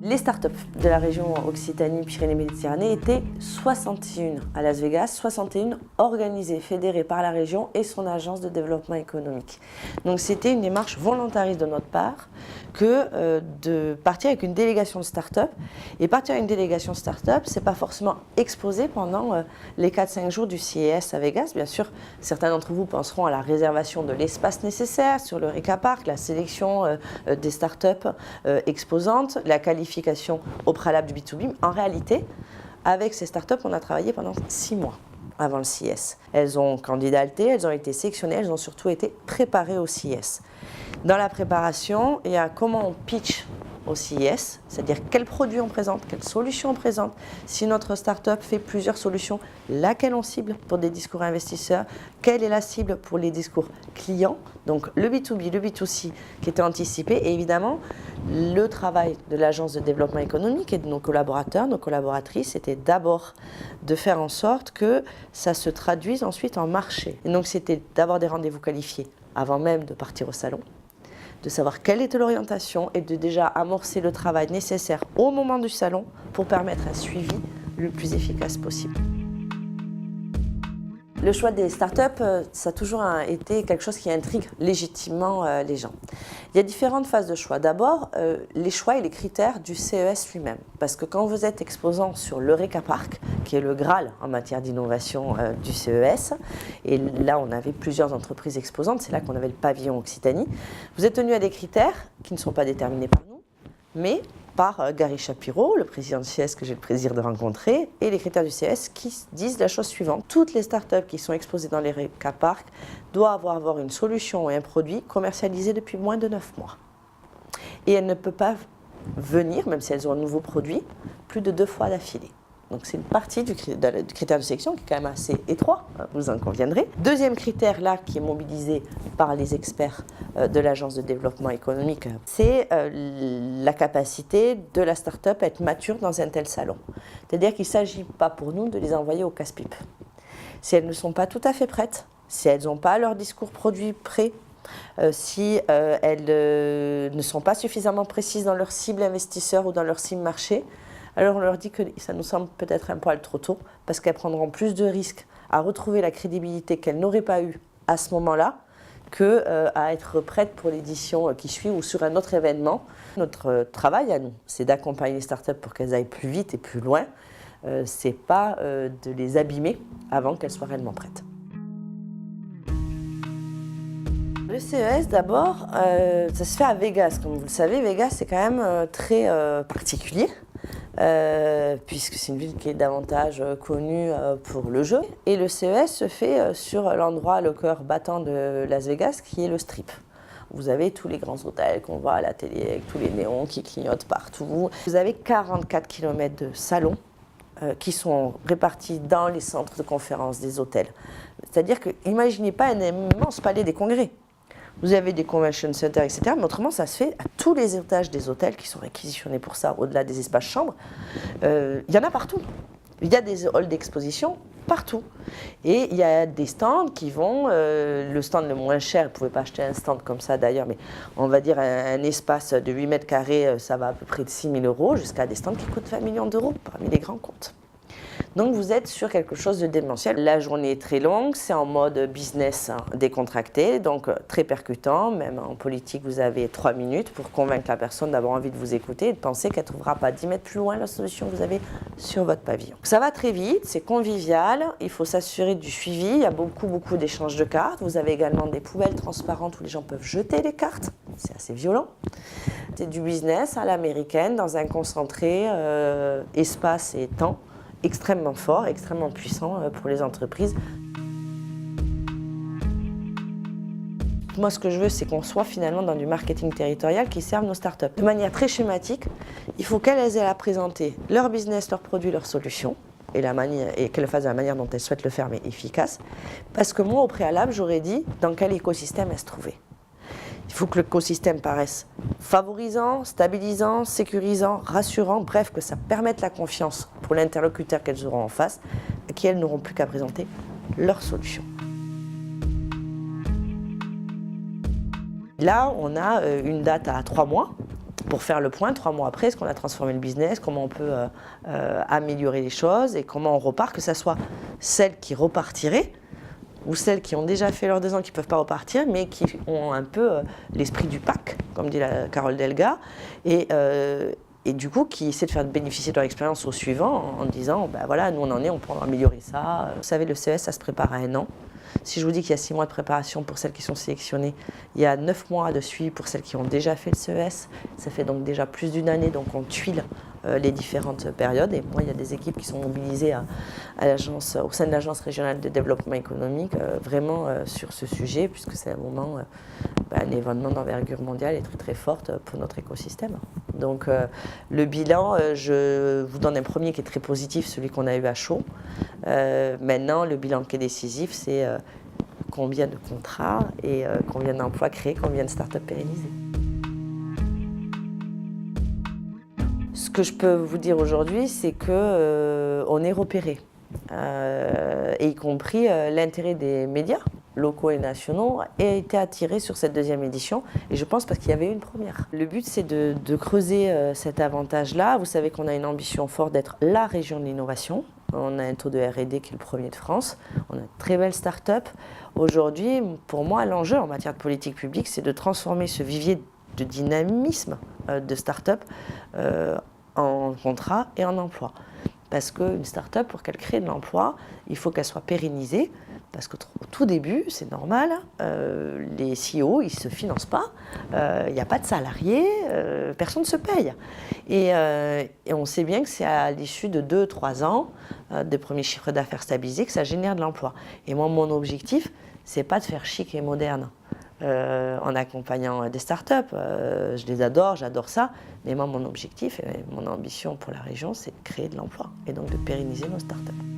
Les startups de la région Occitanie-Pyrénées-Méditerranée étaient 61 à Las Vegas, 61 organisées, fédérées par la région et son agence de développement économique. Donc c'était une démarche volontariste de notre part que de partir avec une délégation de start-up. Et partir avec une délégation de start-up, c'est pas forcément exposé pendant les 4-5 jours du CES à Vegas. Bien sûr, certains d'entre vous penseront à la réservation de l'espace nécessaire sur le Reka Park, la sélection des start-up exposantes, la qualification au préalable du B2B. En réalité, avec ces start-up, on a travaillé pendant 6 mois avant le CES. Elles ont candidaté, elles ont été sélectionnées, elles ont surtout été préparées au CES. Dans la préparation, il y a comment on pitch au CES, c'est-à-dire quels produits on présente, quelles solutions on présente. Si notre start-up fait plusieurs solutions, laquelle on cible pour des discours investisseurs, quelle est la cible pour les discours clients, donc le B2B, le B2C qui était anticipé, et évidemment le travail de l'agence de développement économique et de nos collaborateurs, nos collaboratrices, c'était d'abord de faire en sorte que ça se traduise ensuite en marché. Et donc c'était d'avoir des rendez-vous qualifiés avant même de partir au salon, de savoir quelle était l'orientation et de déjà amorcer le travail nécessaire au moment du salon pour permettre un suivi le plus efficace possible. Le choix des startups, ça a toujours été quelque chose qui intrigue légitimement les gens. Il y a différentes phases de choix. D'abord, les choix et les critères du CES lui-même. Parce que quand vous êtes exposant sur le Reka Park, qui est le Graal en matière d'innovation du CES, et là on avait plusieurs entreprises exposantes, c'est là qu'on avait le pavillon Occitanie, vous êtes tenu à des critères qui ne sont pas déterminés par nous, mais par Gary Shapiro, le président du CES que j'ai le plaisir de rencontrer, et les critères du CES qui disent la chose suivante. Toutes les startups qui sont exposées dans les Reka Park doivent avoir une solution et un produit commercialisé depuis moins de 9 mois. Et elles ne peuvent pas venir, même si elles ont un nouveau produit, plus de 2 fois d'affilée. Donc c'est une partie du critère de sélection qui est quand même assez étroit, vous en conviendrez. Deuxième critère là qui est mobilisé par les experts de l'agence de développement économique, c'est la capacité de la start-up à être mature dans un tel salon. C'est-à-dire qu'il ne s'agit pas pour nous de les envoyer au casse-pipe. Si elles ne sont pas tout à fait prêtes, si elles n'ont pas leur discours produit prêt, si elles ne sont pas suffisamment précises dans leur cible investisseur ou dans leur cible marché, alors on leur dit que ça nous semble peut-être un poil trop tôt, parce qu'elles prendront plus de risques à retrouver la crédibilité qu'elles n'auraient pas eue à ce moment-là, qu'à être prêtes pour l'édition qui suit ou sur un autre événement. Notre travail à nous, c'est d'accompagner les startups pour qu'elles aillent plus vite et plus loin. C'est pas de les abîmer avant qu'elles soient réellement prêtes. Le CES, d'abord, ça se fait à Vegas. Comme vous le savez, Vegas, c'est quand même très particulier, puisque c'est une ville qui est davantage connue pour le jeu. Et le CES se fait sur l'endroit, le cœur battant de Las Vegas, qui est le Strip. Vous avez tous les grands hôtels qu'on voit à la télé, avec tous les néons qui clignotent partout. Vous avez 44 km de salons qui sont répartis dans les centres de conférence des hôtels. C'est-à-dire que, imaginez pas un immense palais des congrès. Vous avez des convention centers, etc. Mais autrement, ça se fait à tous les étages des hôtels qui sont réquisitionnés pour ça, au-delà des espaces chambres. Il y en a partout. Il y a des halls d'exposition partout. Et il y a des stands qui vont, le stand le moins cher, vous ne pouvez pas acheter un stand comme ça d'ailleurs, mais on va dire un espace de 8 mètres carrés, ça va à peu près de 6 000 €, jusqu'à des stands qui coûtent 20 millions d'euros parmi les grands comptes. Donc vous êtes sur quelque chose de démentiel. La journée est très longue, c'est en mode business décontracté, donc très percutant. Même en politique, vous avez 3 minutes pour convaincre la personne d'avoir envie de vous écouter et de penser qu'elle ne trouvera pas 10 mètres plus loin la solution que vous avez sur votre pavillon. Ça va très vite, c'est convivial, il faut s'assurer du suivi, il y a beaucoup d'échanges de cartes. Vous avez également des poubelles transparentes où les gens peuvent jeter les cartes, c'est assez violent. C'est du business à l'américaine dans un concentré espace et temps extrêmement fort, extrêmement puissant pour les entreprises. Moi, ce que je veux, c'est qu'on soit finalement dans du marketing territorial qui serve nos startups. De manière très schématique, il faut qu'elles aient à présenter leur business, leurs produits, leurs solutions, et qu'elles le fassent de la manière dont elles souhaitent le faire, mais efficace. Parce que moi, au préalable, j'aurais dit dans quel écosystème elles se trouvaient. Il faut que l'écosystème paraisse favorisant, stabilisant, sécurisant, rassurant, bref, que ça permette la confiance pour l'interlocuteur qu'elles auront en face, à qui elles n'auront plus qu'à présenter leur solution. Là, on a une date à 3 mois, pour faire le point 3 mois après, est-ce qu'on a transformé le business, comment on peut améliorer les choses et comment on repart, que ce soit celles qui repartiraient ou celles qui ont déjà fait leurs 2 ans qui ne peuvent pas repartir, mais qui ont un peu l'esprit du pack, comme dit Carole Delga, et du coup qui essaient de faire bénéficier de leur expérience au suivant en disant, ben voilà, nous on en est, on peut améliorer ça. Vous savez, le CES, ça se prépare à 1 an. Si je vous dis qu'il y a 6 mois de préparation pour celles qui sont sélectionnées, il y a 9 mois de suivi pour celles qui ont déjà fait le CES. Ça fait donc déjà plus d'1 année, donc on tuile les différentes périodes. Et moi, il y a des équipes qui sont mobilisées au sein de l'Agence régionale de développement économique, vraiment sur ce sujet, puisque c'est un moment, un événement d'envergure mondiale et très très forte pour notre écosystème. Donc le bilan, je vous donne un premier qui est très positif, celui qu'on a eu à chaud. Maintenant, le bilan qui est décisif, c'est combien de contrats et combien d'emplois créés, combien de startups pérennisées. Ce que je peux vous dire aujourd'hui, c'est qu'on est repéré, et y compris l'intérêt des médias locaux et nationaux a été attiré sur cette 2e édition, et je pense parce qu'il y avait une première. Le but, c'est de creuser cet avantage-là. Vous savez qu'on a une ambition forte d'être la région de l'innovation. On a un taux de R&D qui est le premier de France. On a de très belles start-up. Aujourd'hui, pour moi, l'enjeu en matière de politique publique, c'est de transformer ce vivier de dynamisme de start-up en contrat et en emploi. Parce qu'une start-up, pour qu'elle crée de l'emploi, il faut qu'elle soit pérennisée. Parce qu'au tout début, c'est normal, les CEO, ils ne se financent pas, il n'y a pas de salariés, personne ne se paye. Et on sait bien que c'est à l'issue de 2-3 ans, des premiers chiffres d'affaires stabilisés, que ça génère de l'emploi. Et moi, mon objectif, ce n'est pas de faire chic et moderne en accompagnant des startups. Je les adore, j'adore ça. Mais moi, mon objectif et mon ambition pour la région, c'est de créer de l'emploi et donc de pérenniser nos startups.